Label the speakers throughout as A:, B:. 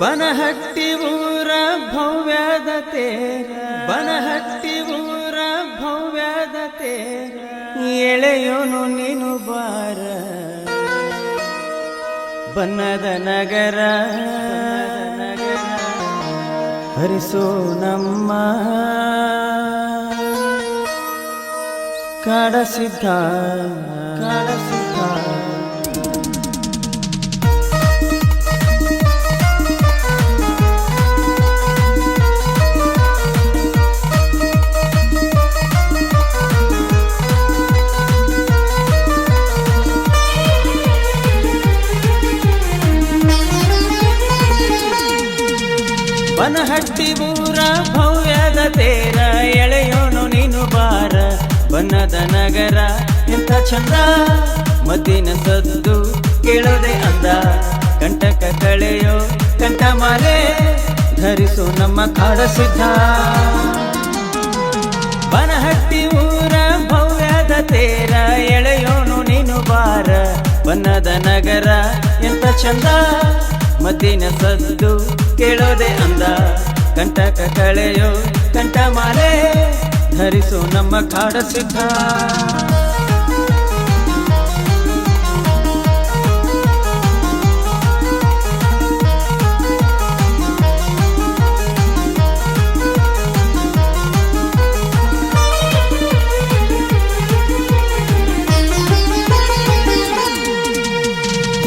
A: ಬನಹಟ್ಟಿ ಊರ ಭವ್ಯದ ತೇರ, ಬನಹಟ್ಟಿ ಊರ ಭವ್ಯದ ತೇರ, ಎಳೆಯೋನು ನೀನು ಬಾರ ಬನ್ನದ ನಗರ ಹರಿಸೋ ನಮ್ಮ ಕಾಡಸಿದ್ಧ ಕಾಡಸಿದ್ಧ. ಬನಹಟ್ಟಿ ಊರ ಭವ್ಯದ ತೇರ, ಎಳೆಯೋನು ನೀನು ಬಾರ ಬನ್ನದ ನಗರ ಎಂಥ ಚಂದ, ಮದ್ದಿನ ಸದ್ದು ಕೇಳೋದೆ ಅಂದ, ಕಂಟಕ ಕಳೆಯೋ ಕಂಠಮಾಲೆ ಧರಿಸು ನಮ್ಮ ಕಾಡಸಿದ್ಧ. ಬನಹಟ್ಟಿ ಊರ ಭವ್ಯದ ತೇರ, ಎಳೆಯೋನು ನೀನು ಬಾರ ಬನ್ನದ ನಗರ ಎಂಥ ಚಂದ, ಮದ್ದಿನ ಸದ್ದು ಕೇಳೋದೆ ಅಂದ, ಕಂಟಕ ಕಳೆಯೋ ಕಂಠಮಾಲೆ ಧರಿಸು ನಮ್ಮ ಕಾಡಸಿದ್ಧ.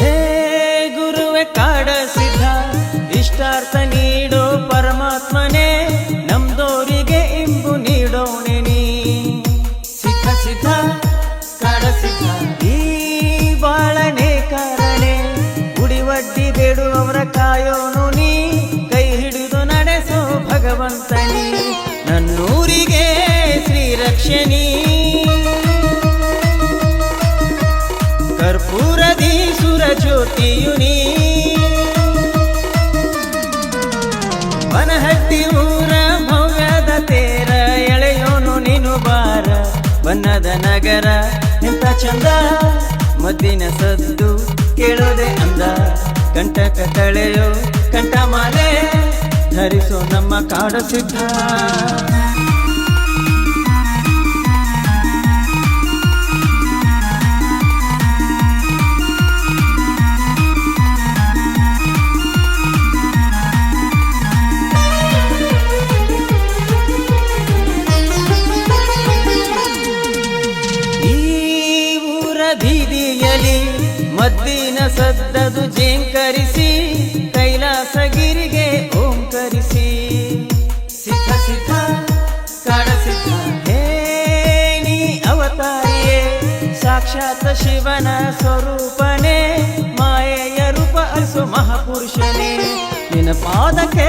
A: ಹೇ ಗುರುವೆ ಕಾಡಸಿದ್ಧ, ಇಷ್ಟಾರ್ಥ ನೀಡೋ ಪರಮಾತ್ಮನೇ, ನಮ್ದೋರಿಗೆ ಇಂಬು ನೀಡೋಣೆ ನೀ ಸಿದ್ಧ ಸಿದ್ಧ ಕಾಡಸಿದ್ಧ. ಈ ಬಾಳನೆ ಕಾರಣೆ ಗುಡಿವಡ್ಡಿ ಬೇಡುವವರ ಕಾಯೋನು ನೀ, ಕೈ ಹಿಡಿದು ನಡೆಸೋ ಭಗವಂತನಿ, ನನ್ನೂರಿಗೆ ಶ್ರೀರಕ್ಷಣಿ, ಕರ್ಪೂರದಿ ಸುರಜ್ಯೋತಿಯು ನೀ. ಬನಹಟ್ಟಿ ಊರ ಭವ್ಯದ ತೇರ, ಎಳೆಯೋನು ನೀನು ಬಾರ ಬನ್ನದ ನಗರ ಎಂಥ ಚಂದ, ಮದ್ದಿನ ಸದ್ದು ಕೇಳೋದೆ ಅಂದ, ಕಂಟಕ ಕಳೆಯೋ ಕಂಠಮಾಲೆ ಧರಿಸೋ ನಮ್ಮ ಕಾಡಸಿದ್ಧ. ಬೀದಿಯಲಿ ಮದ್ದಿನ ಸದ್ದದು ಜೇಂಕರಿಸಿ, ಕೈಲಾಸಗಿರಿಗೆ ಓಂಕರಿಸಿ, ಸಿದ್ಧ ಸಿದ್ಧ ಕಾಡಸಿದ್ಧ. ಹೇ ನೀ ಅವತಾರಿಯೇ ಸಾಕ್ಷಾತ್ ಶಿವನ ಸ್ವರೂಪನೇ, ಮಾಯೆಯ ರೂಪ ಅರಿಸು ಮಹಾಪುರುಷನೇ, ನಿನ್ನ ಪಾದಕ್ಕೆ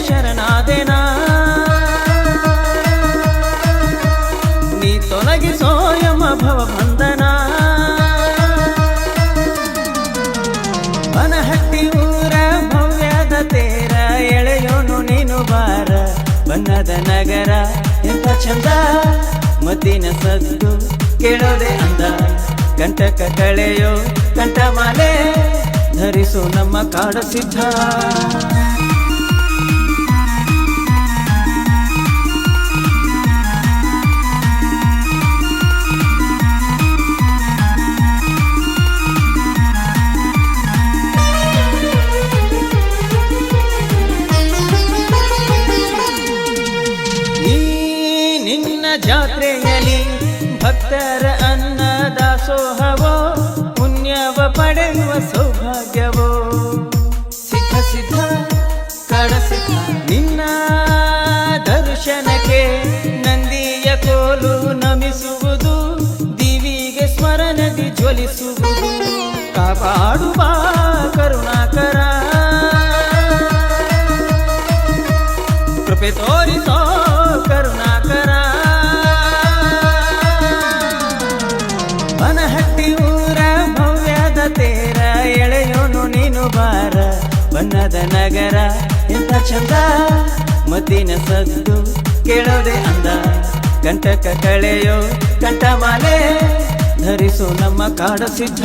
A: ಶರಣಾದೆನಾ, ನೀ ತೊಲಗಿಸೋ ಯಮ ಭವ ಬಂಧನ. ಬನಹಟ್ಟಿ ಊರ ಭವ್ಯದ ತೇರ, ಎಳೆಯೋನು ನೀನು ಬಾರ ಬನ್ನದ ನಗರ ಎಂಥ ಚಂದ, ಮದ್ದಿನ ಸದ್ದು ಕೇಳೋದೆ ಅಂದ, ಕಂಟಕ ಕಳೆಯೋ ಕಂಠಮಾಲೆ ಧರಿಸು ನಮ್ಮ ಕಾಡಸಿದ್ಧ. ಜಾತ್ರೆಯಲ್ಲಿ ಭಕ್ತರ ಅನ್ನ ದಾಸೋಹವೋ, ಪುಣ್ಯವ ಪಡೆಯುವ ಸೌಭಾಗ್ಯವೋ, ಸಿದ್ಧ ಸಿದ್ಧ ಕಾಡಸಿದ್ಧ. ನಿನ್ನ ದರ್ಶನಕ್ಕೆ ನಂದಿಯ ಕೋಲು ನಮಿಸುವುದು, ದಿವಿಗೆ ಸ್ಮರಣದಿ ಜ್ವಲಿಸುವುದು, ಕಾಪಾಡುವ ಕರುಣಾಕರ ಕೃಪೆ ತೋರಿಸೋ ಕರುಣಾಕರ. ಬನಹಟ್ಟಿ ಊರ ಭವ್ಯದ ತೇರ, ಎಳೆಯೋನು ನೀನು ಬಾರ ಬನ್ನದ ನಗರ ಎಂಥ ಚಂದ, ಮದ್ದಿನ ಸದ್ದು ಕೇಳೋದೆ ಅಂದ, ಕಂಟಕ ಕಳೆಯೋ ಕಂಠಮಾಲೆ ಧರಿಸು ನಮ್ಮ ಕಾಡಸಿದ್ಧ.